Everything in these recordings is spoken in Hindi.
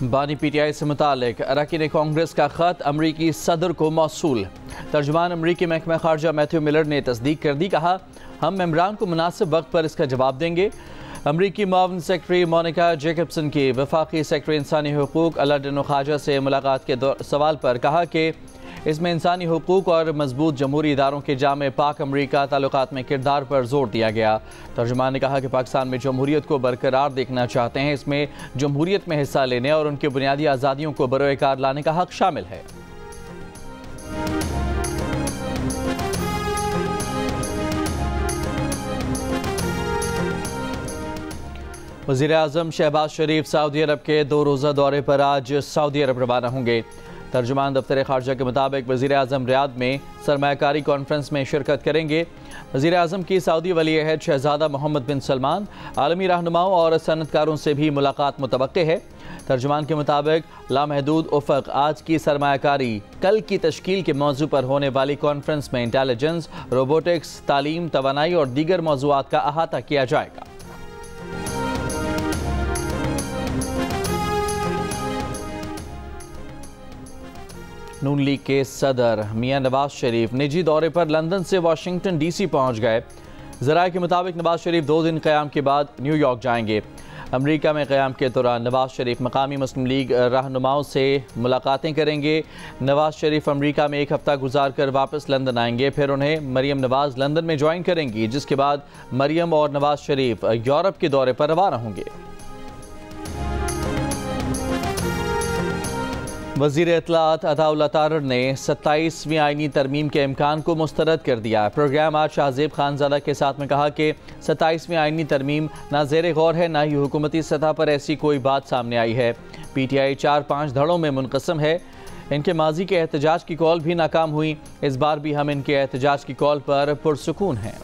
बानी पीटीआई से मुतालिक अरकान कांग्रेस का ख़त अमरीकी सदर को मौसूल। तर्जुमान अमरीकी महकमा खारजा मैथ्यू मिलर ने तस्दीक कर दी। कहा, हम मेम्बरान को मुनासिब वक्त पर इसका जवाब देंगे। अमरीकी मुआवन सेक्रेटरी मोनिका जैकबसन की वफाकी सेक्रेटरी इंसानी हुकूक अलादीन ख्वाजा से मुलाकात के सवाल पर कहा कि इसमें इंसानी हुकूक और मजबूत जमहूरी इदारों के जामे पाक अमरीका ताल्लुकात में किरदार पर जोर दिया गया। तर्जुमान ने कहा कि पाकिस्तान में जमहूरियत को बरकरार देखना चाहते हैं। इसमें जमहूरियत में हिस्सा लेने और उनकी बुनियादी आज़ादियों को बरोएकार लाने का हक शामिल है। वज़ीर आज़म शहबाज शरीफ सऊदी अरब के 2 रोज़ा दौरे पर आज सऊदी अरब रवाना होंगे। तर्जुमान दफ्तर खारजा के मुताबिक वज़ीर आज़म रियाद में सरमायाकारी कॉन्फ्रेंस में शिरकत करेंगे। वज़ीर आज़म की सऊदी वली अहद शहज़ादा मोहम्मद बिन सलमान, आलमी रहनुमाओं और सनतकारों से भी मुलाकात मुतवक्के है। तर्जुमान के मुताबिक लामहदूद उफ़क़ आज की सरमायाकारी कल की तश्कील के मौजू पर होने वाली कॉन्फ्रेंस में इंटेलिजेंस, रोबोटिक्स, तालीम, तवानाई और दीगर मौज़ूआत का अहाता किया जाएगा। नून लीग के सदर मियां नवाज शरीफ निजी दौरे पर लंदन से वाशिंगटन डीसी पहुंच गए। ज़राए के मुताबिक नवाज शरीफ 2 दिन क़याम के बाद न्यूयॉर्क जाएंगे। अमेरिका में क़याम के दौरान नवाज शरीफ मकामी मुस्लिम लीग रहनुमाओं से मुलाकातें करेंगे। नवाज शरीफ अमेरिका में 1 हफ्ता गुजार कर वापस लंदन आएंगे। फिर उन्हें मरियम नवाज लंदन में ज्वाइन करेंगी, जिसके बाद मरियम और नवाज शरीफ यूरोप के दौरे पर रवाना होंगे। वज़ीर इत्तलात अताउल्लाह तारर ने 27वीं आईनी तरमीम के इम्कान को मुस्तरद कर दिया। प्रोग्राम आज शाहजेब खानज़ादा के साथ में कहा कि 27वीं आईनी तरमीम ना ज़ेर गौर है, ना ही हुकूमती सतह पर ऐसी कोई बात सामने आई है। पीटीआई 4-5 धड़ों में मुनक़सम है। इनके माजी के एहतजाज की कॉल भी नाकाम हुई। इस बार भी हम इनके एहतजाज की कॉल पर पुरसुकून हैं।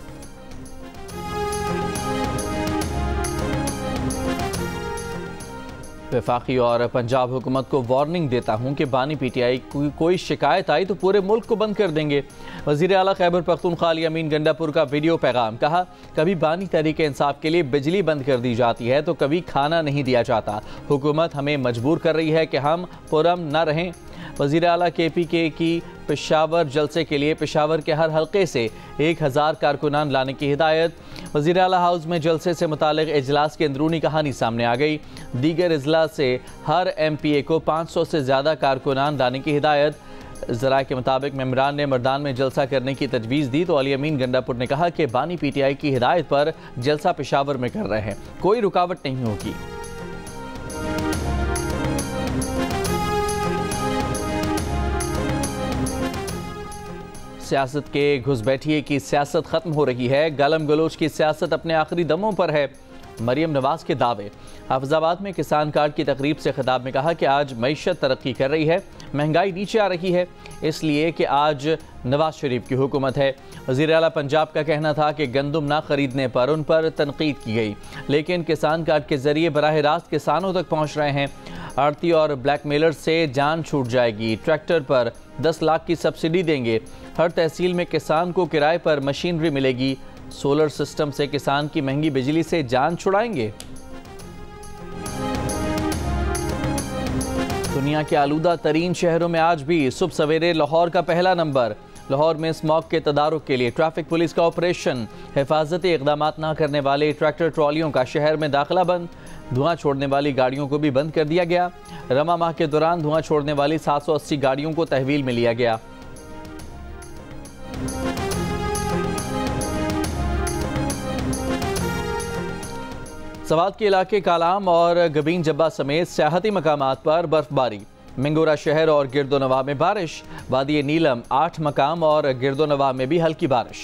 वफाकी और पंजाब हुकूमत को वार्निंग देता हूँ कि बानी पीटीआई की कोई शिकायत आई तो पूरे मुल्क को बंद कर देंगे। वज़ीर आला खैबर पख्तूनख्वा अली अमीन गंडापुर का वीडियो पैगाम। कहा, कभी बानी तहरीक इंसाफ के लिए बिजली बंद कर दी जाती है तो कभी खाना नहीं दिया जाता। हुकूमत हमें मजबूर कर रही है कि हम पुरअमन न रहें। वज़ीर आला KPK की पेशावर जलसे के लिए पेशावर के हर हल्के से 1000 कारकुनान लाने की हिदायत। वज़ीर आला हाउस में जलसे से मुतालिक इजलास की अंदरूनी कहानी सामने आ गई। दीगर इजलास से हर MPA को 500 से ज़्यादा कारकुनान लाने की हिदायत। ज़राए के मुताबिक मेम्बरान ने मर्दान में जलसा करने की तजवीज़ दी तो अली अमीन गंडापुर ने कहा कि बानी PTI की हिदायत पर जलसा पेशावर में कर रहे हैं, कोई रुकावट नहीं होगी। सियासत के घुसपैठिए की सियासत ख़त्म हो रही है। गालम गलोच की सियासत अपने आखिरी दमों पर है। मरियम नवाज के दावे। हाफिजाबाद में किसान कार्ड की तकरीब से खिताब में कहा कि आज मईशत तरक्की कर रही है, महंगाई नीचे आ रही है, इसलिए कि आज नवाज शरीफ की हुकूमत है। वज़ीर आला पंजाब का कहना था कि गंदम ना खरीदने पर उन पर तनकीद की गई, लेकिन किसान कार्ड के जरिए बराह रास्त किसानों तक पहुँच रहे हैं। आड़ती और ब्लैकमेलर से जान छूट जाएगी। ट्रैक्टर पर 10 लाख की सब्सिडी देंगे। हर तहसील में किसान को किराए पर मशीनरी मिलेगी। सोलर सिस्टम से किसान की महंगी बिजली से जान छुड़ाएंगे। दुनिया के आलूदा तरीन शहरों में आज भी सुबह सवेरे लाहौर का पहला नंबर। लाहौर में स्मॉग के तदारुक के लिए ट्रैफिक पुलिस का ऑपरेशन। हिफाजती इक़दामात न करने वाले ट्रैक्टर ट्रॉलियों का शहर में दाखिला बंद। धुआं छोड़ने वाली गाड़ियों को भी बंद कर दिया गया। रमा माह के दौरान धुआं छोड़ने वाली 780 गाड़ियों को तहवील में लिया गया। सवात के इलाके कालाम और गबीन जब्बा समेत सियाहती मकामात पर बर्फबारी। मिंगोरा शहर और गिरदोनवा में बारिश। वादी नीलम 8 मकाम और गिरदोनवा में भी हल्की बारिश।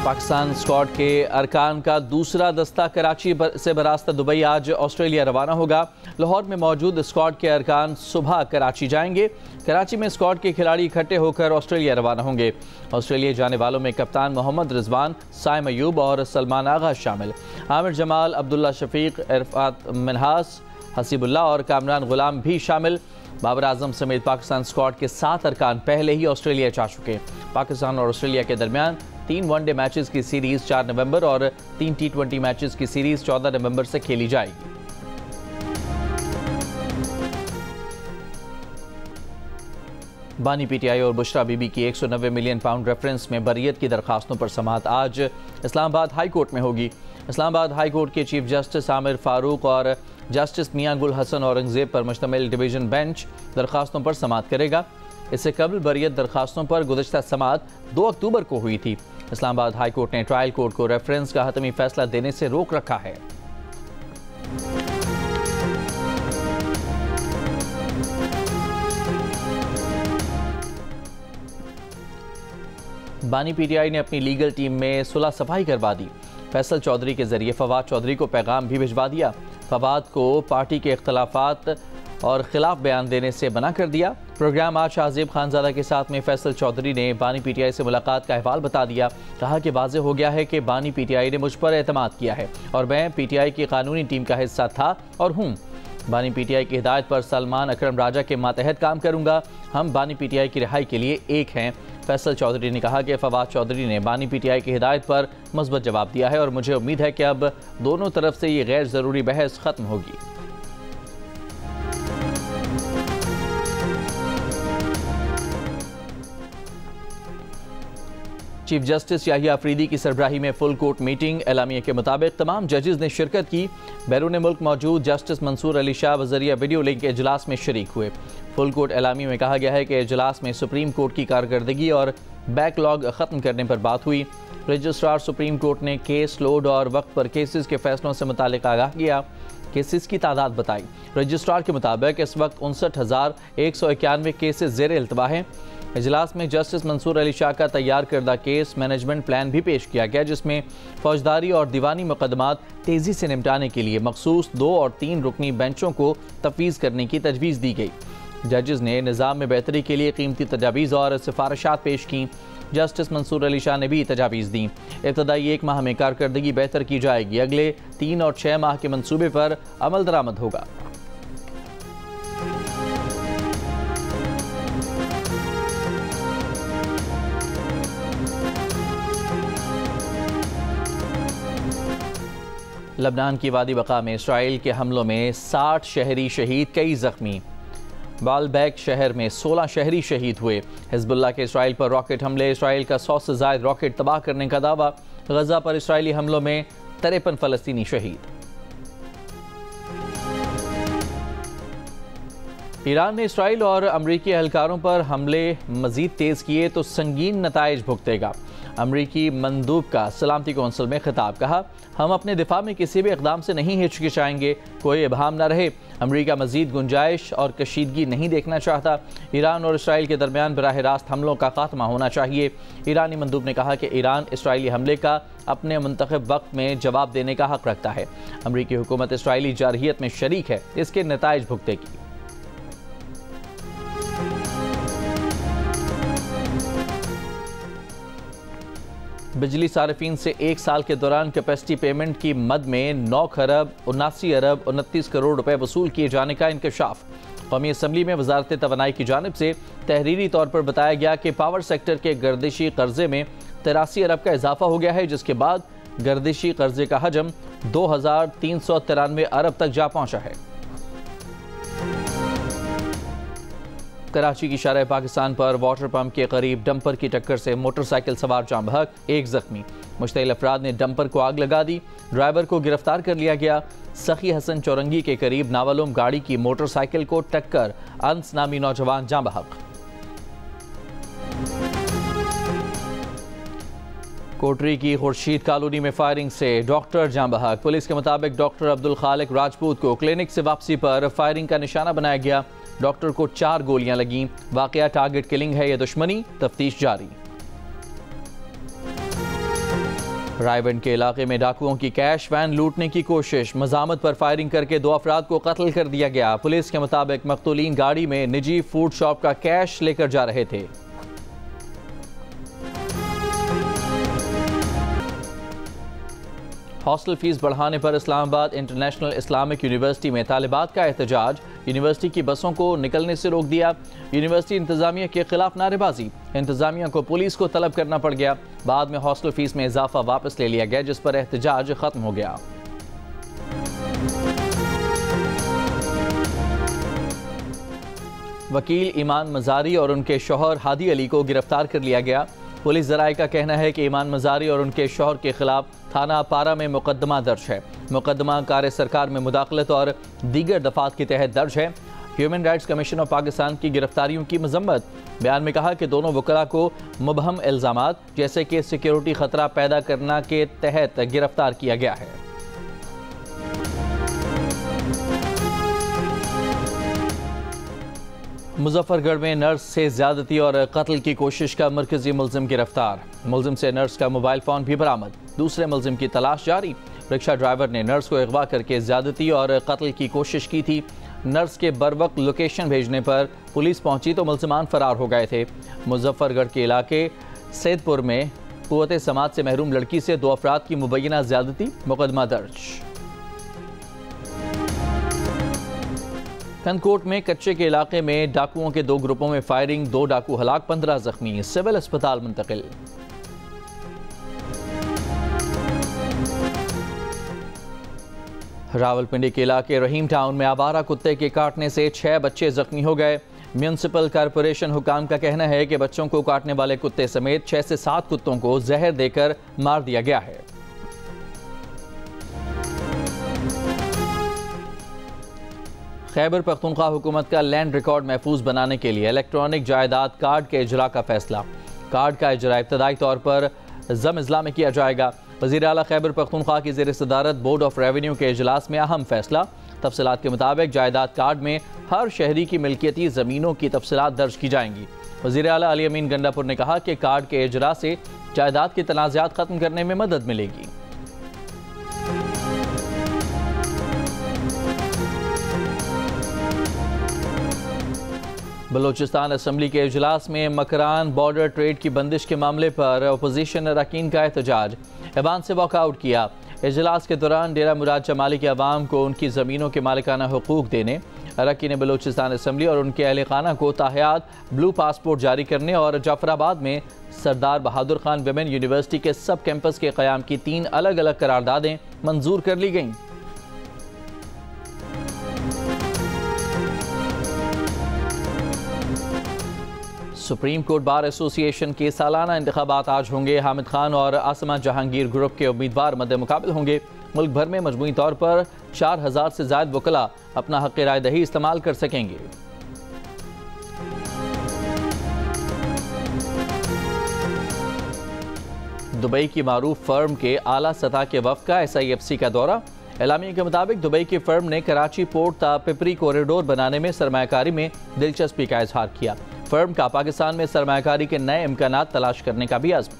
पाकिस्तान स्क्वाड के अरकान का दूसरा दस्ता कराची से बरास्ता दुबई आज ऑस्ट्रेलिया रवाना होगा। लाहौर में मौजूद स्क्वाड के अरकान सुबह कराची जाएंगे। कराची में स्क्वाड के खिलाड़ी इकट्ठे होकर ऑस्ट्रेलिया रवाना होंगे। ऑस्ट्रेलिया जाने वालों में कप्तान मोहम्मद रिजवान, साइम अयूब और सलमान आगा शामिल। आमिर जमाल, अब्दुल्ला शफीक, इरफात मिनहास, हसीबुल्ला और कामरान गुलाम भी शामिल। बाबर आजम समेत पाकिस्तान स्क्वाड के 7 अरकान पहले ही ऑस्ट्रेलिया जा चुके। पाकिस्तान और ऑस्ट्रेलिया के दरमियान 3 वनडे मैचेस की सीरीज 4 नवंबर और 3 T20 मैचेस की सीरीज 14 नवंबर से खेली जाएगी। बानी पीटीआई और बुशरा बीबी की 190 मिलियन पाउंड रेफरेंस में बरियत की दरखास्तों पर समाअत आज इस्लामाबाद हाई कोर्ट में होगी। इस्लामाबाद हाई कोर्ट के चीफ जस्टिस आमिर फारूक और जस्टिस मियां गुल हसन औरंगजेब पर मुश्तमिल डिवीजन बेंच दरखास्तों पर समाअत करेगा। इससे कबल बरियत दरखास्तों पर गुज़श्ता समाअत 2 अक्टूबर को हुई थी। इस्लामाबाद हाई कोर्ट ने ट्रायल कोर्ट को रेफरेंस का हतमी फैसला देने से रोक रखा है। बानी पीटीआई ने अपनी लीगल टीम में सुलह सफाई करवा दी। फैसल चौधरी के जरिए फवाद चौधरी को पैगाम भी भिजवा दिया। फवाद को पार्टी के इख्तलाफात और खिलाफ बयान देने से मना कर दिया। प्रोग्राम आज शाहजेब खानजादा के साथ में फैसल चौधरी ने बानी पीटीआई से मुलाकात का अहवाल बता दिया। कहा कि वाज़ेह हो गया है कि बानी पीटीआई ने मुझ पर एतमाद किया है और मैं पीटीआई की कानूनी टीम का हिस्सा था और हूँ। बानी पीटीआई की हिदायत पर सलमान अकरम राजा के मातहत काम करूंगा। हम बानी पीटीआई की रिहाई के लिए एक हैं। फैसल चौधरी ने कहा कि फवाद चौधरी ने बानी पीटीआई की हिदायत पर मुस्बत जवाब दिया है और मुझे उम्मीद है कि अब दोनों तरफ से ये गैर ज़रूरी बहस ख़त्म होगी। चीफ जस्टिस याहिया अफरीदी की सरबराही में फुल कोर्ट मीटिंग। एलामिया के मुताबिक तमाम जजेस ने शिरकत की। बैरून मुल्क मौजूद जस्टिस मंसूर अली शाह बजरिया वीडियो लिंक इजलास में शरीक हुए। फुल कोर्ट एलामिया में कहा गया है कि इजलास में सुप्रीम कोर्ट की कारकर्दगी और बैकलॉग ख़त्म करने पर बात हुई। रजिस्ट्रार सुप्रीम कोर्ट ने केस लोड और वक्त पर केसेस के फैसलों से मुतालिक आगाह किया। केसेस की तादाद बताई। रजिस्ट्रार के मुताबिक इस वक्त 59,191 केसेस ज़ेर इल्तवा हैं। इजलास में जस्टिस मंसूर अली शाह का तैयार करदा केस मैनेजमेंट प्लान भी पेश किया गया, जिसमें फौजदारी और दीवानी मुकदमात तेज़ी से निपटाने के लिए मखसूस 2 और 3 रुकनी बेंचों को तफवीज़ करने की तजवीज़ दी गई। जजेस ने निज़ाम में बेहतरी के लिए कीमती तजावीज़ और सिफारिशात पेश की। जस्टिस मंसूर अली शाह ने भी तजावीज़ दी। इब्तदाई 1 माह में कारकर्दगी बेहतर की जाएगी। अगले 3 और 6 माह के मनसूबे पर अमल दरामद होगा। लबनान की वादी बका में इसराइल के हमलों में 60 शहरी शहीद, कई जख्मी। बालबैक शहर में 16 शहरी शहीद हुए। हिजबुल्लाह के इसराइल पर रॉकेट हमले। इसराइल का 100 से ज़ायद रॉकेट तबाह करने का दावा। गजा पर इसराइली हमलों में 53 फ़लस्तीनी शहीद। ईरान ने इसराइल और अमरीकी एहलकारों पर हमले मज़ीद तेज़ किए तो संगीन नताइज भुगतेगा। अमरीकी मंदूब का सलामती कौंसिल में खिताब। कहा, हम अपने दिफा में किसी भी इक़दाम से नहीं हिचकिचाएंगे, कोई इबहम न रहे। अमरीका मज़ीद गुंजाइश और कशीदगी नहीं देखना चाहता। ईरान और इसराइल के दरमियान बराह रास्त हमलों का खात्मा होना चाहिए। ईरानी मंदूब ने कहा कि ईरान इसराइली हमले का अपने मुंतखब वक्त में जवाब देने का हक रखता है। अमरीकी हुकूमत इसराइली जारहियत में शरीक है, इसके नताइज भुगतेगी। बिजली सार्फिन से 1 साल के दौरान कैपेसिटी पेमेंट की मद में 9 खरब 79 अरब 29 करोड़ रुपए वसूल किए जाने का इंकशाफ। कौमी असम्बली में वजारत तवानाई की जानिब से तहरीरी तौर पर बताया गया कि पावर सेक्टर के गर्दिशी कर्जे में 83 अरब का इजाफा हो गया है, जिसके बाद गर्दिशी कर्जे का हजम 2393 अरब तक जा पहुंचा है। कराची की शारा पाकिस्तान पर वाटर पंप के करीब डंपर की टक्कर से मोटरसाइकिल सवार जाम बहक, 1 जख्मी। मुश्तइल अफराद ने डंपर को आग लगा दी। ड्राइवर को गिरफ्तार कर लिया गया। सखी हसन चौरंगी के करीब नावलुम गाड़ी की मोटरसाइकिल को टक्कर, अंस नामी नौजवान जाम बहक। कोटरी की खुर्शीद कॉलोनी में फायरिंग से डॉक्टर जाम बहक। पुलिस के मुताबिक डॉक्टर अब्दुल खालिक राजपूत को क्लिनिक से वापसी पर फायरिंग का निशाना बनाया गया। डॉक्टर को 4 गोलियां लगीं। वाकया टारगेट किलिंग है या दुश्मनी, तफ्तीश जारी। रायबंड के इलाके में डाकुओं की कैश वैन लूटने की कोशिश। मजामत पर फायरिंग करके 2 अफराद को कत्ल कर दिया गया। पुलिस के मुताबिक मकतूलीन गाड़ी में निजी फूड शॉप का कैश लेकर जा रहे थे। हॉस्टल फीस बढ़ाने पर इस्लामाबाद इंटरनेशनल इस्लामिक यूनिवर्सिटी में तालिबात का एहतजाज। यूनिवर्सिटी की बसों को निकलने से रोक दिया। यूनिवर्सिटी इंतजामिया के खिलाफ नारेबाजी। इंतजामिया को पुलिस को तलब करना पड़ गया। बाद में हॉस्टल फीस में इजाफा वापस ले लिया गया, जिस पर एहतजाज खत्म हो गया। वकील ईमान मजारी और उनके शौहर हादी अली को गिरफ्तार कर लिया गया। पुलिस ज़राए का कहना है कि ईमान मजारी और उनके शौहर के खिलाफ थाना पारा में मुकदमा दर्ज है। मुकदमा कार्य सरकार में मुदाखलत और दीगर दफात के तहत दर्ज है। Human rights commission of Pakistan की गिरफ्तारियों की मजम्मत। बयान में कहा कि दोनों वकला को मुबहम इल्ज़ामात जैसे कि सिक्योरिटी खतरा पैदा करना के तहत गिरफ्तार किया गया है। मुजफ्फरगढ़ में नर्स से ज्यादती और कत्ल की कोशिश का मरकजी मुलजिम गिरफ्तार। मुलजिम से नर्स का मोबाइल फोन भी बरामद। दूसरे मुलजिम की तलाश जारी। रिक्शा ड्राइवर ने नर्स को अगवा करके ज्यादती और कत्ल की कोशिश की थी। नर्स के बरवक्त लोकेशन भेजने पर पुलिस पहुंची तो मुलजिमान फरार हो गए थे। मुजफ्फरगढ़ के इलाके सैदपुर में कुव्वत समात से महरूम लड़की से 2 अफराद की मुबैना ज्यादती, मुकदमा दर्ज। कंदकोट में कच्चे के इलाके में डाकुओं के 2 ग्रुपों में फायरिंग। 2 डाकू हलाक, 15 जख्मी, सिविल अस्पताल मुंतकिल। रावलपिंडी के इलाके रहीम टाउन में आवारा कुत्ते के काटने से 6 बच्चे जख्मी हो गए। म्यूनिसिपल कॉरपोरेशन हुकाम का कहना है कि बच्चों को काटने वाले कुत्ते समेत 6 से 7 कुत्तों को जहर देकर मार दिया गया है। खैबर पख्तूनख्वा हुकूमत का लैंड रिकॉर्ड महफूज बनाने के लिए इलेक्ट्रॉनिक जायदाद कार्ड के इजरा का फैसला। कार्ड का इजरा इब्तदाई तौर पर ज़म इज़ला में किया जाएगा। वज़ीर आला खैबर पख्तूनख्वा की ज़ेर सदारत बोर्ड ऑफ रेवेन्यू के इजलास में अहम फैसला। तफसीलात के मुताबिक जायदाद कार्ड में हर शहरी की मिल्कियती ज़मीनों की तफसीलात दर्ज की जाएंगी। वज़ीर आला अली अमीन गंडापुर ने कहा कि कार्ड के इजरा से जायदाद के तनाज़ात ख़त्म करने में मदद मिलेगी। बलोचिस्तान असम्बली के इजलास में मकरान बॉर्डर ट्रेड की बंदिश के मामले पर अपोजिशन अरकान का एहतजाज। ऐवान से वॉकआउट किया। इजलास के दौरान डेरा मुराद जमाली के अवाम को उनकी ज़मीनों के मालिकाना हुकूक देने, अरकान बलोचिस्तान असम्बली और उनके अहल खाना को ताहयात ब्लू पासपोर्ट जारी करने और जाफराबाद में सरदार बहादुर खान विमेन यूनिवर्सिटी के सब कैंपस के क़याम की 3 अलग अलग करारदादें मंजूर कर ली गईं। सुप्रीम कोर्ट बार एसोसिएशन के सालाना इंतखाबात आज होंगे। हामिद खान और आसमा जहांगीर ग्रुप के उम्मीदवार मद्दे मुकाबिल होंगे। मुल्क भर में मजमूई तौर पर 4000 से ज़ायद वकला अपना हक़ राय दही इस्तेमाल कर सकेंगे। दुबई की मारूफ फर्म के आला सतह के वफ़द का SIFC का दौरा। एलामिया के मुताबिक दुबई की फर्म ने कराची पोर्ट ता पिपरी कॉरिडोर बनाने में सरमायाकारी में दिलचस्पी का इजहार किया। फर्म का पाकिस्तान में सरमायाकारी के नए इम्कानात तलाश करने का भी अज़्म।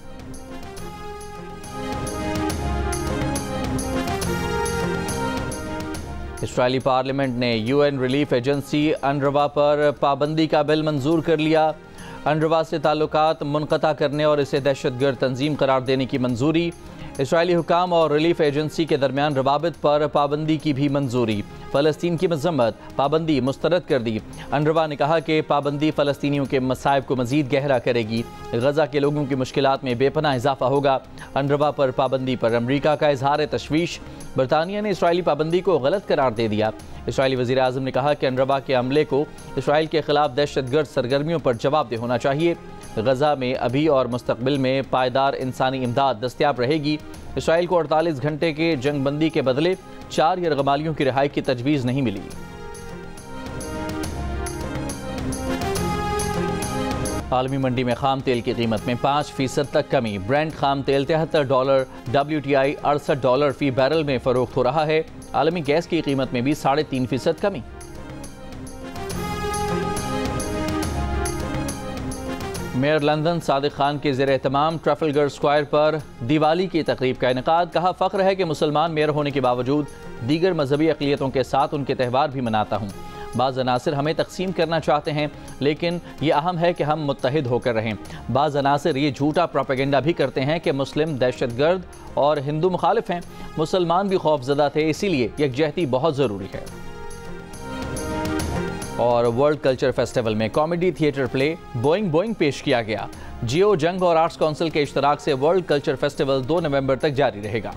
इस्राइली पार्लियामेंट ने UN रिलीफ एजेंसी अनरवा पर पाबंदी का बिल मंजूर कर लिया। अनरवा से ताल्लुकात मुनक़ता करने और इसे दहशतगर्द तंजीम करार देने की मंजूरी। इस्राइली हुकाम और रिलीफ एजेंसी के दरमियान रवाबित पर पाबंदी की भी मंजूरी। फ़लस्तीन की मजम्मत, पाबंदी मुस्तरद कर दी। अनरवा ने कहा कि पाबंदी फ़लस्तीनियों के मसाइब को मज़ीद गहरा करेगी। गज़ा के लोगों की मुश्किलात में बेपनाह इजाफा होगा। अनरवा पर पाबंदी पर अमरीका का इजहार तशवीश। बरतानिया ने इसराइली पाबंदी को गलत करार दे दिया। इसराइली वज़ीर आज़म ने कहा कि अनरवा के अमले को इसराइल के खिलाफ दहशतगर्द सरगर्मियों पर जवाबदेह होना चाहिए। गज़ा में अभी और मुस्तक़बिल में पायदार इंसानी इमदाद दस्तयाब रहेगी। इसराइल को 48 घंटे के जंगबंदी के बदले 4 यरगमालियों की रिहाई की तजवीज़ नहीं मिली। आलमी मंडी में खाम तेल की कीमत में 5% तक कमी। ब्रेंट खाम तेल $73, WTI $68 फी बैरल में फरोख्त हो रहा है। आलमी गैस की कीमत में भी 3.5% कमी। मेयर लंदन सादिक खान के ज़ेर एहतमाम ट्रफलगर स्क्वायर पर दिवाली की तकरीब का इनेकाद। कहा, फ़ख्र है कि मुसलमान मेयर होने के बावजूद दीगर मजहबी अक़लियतों के साथ उनके त्यौहार भी मनाता हूँ। बाज़ अनासिर हमें तकसीम करना चाहते हैं, लेकिन ये अहम है कि हम मुत्तहिद होकर रहें। बाज़ अनासिर ये झूठा प्रोपेगेंडा भी करते हैं कि मुस्लिम दहशतगर्द और हिंदू मुखालिफ हैं। मुसलमान भी खौफजदा थे, इसीलिए यकजहती बहुत ज़रूरी है। और वर्ल्ड कल्चर फेस्टिवल में comedy theatre play Boeing Boeing पेश किया गया। जियो, जंग और आर्ट्स काउंसिल के इश्तराक से वर्ल्ड कल्चर फेस्टिवल 2 नवंबर तक जारी रहेगा।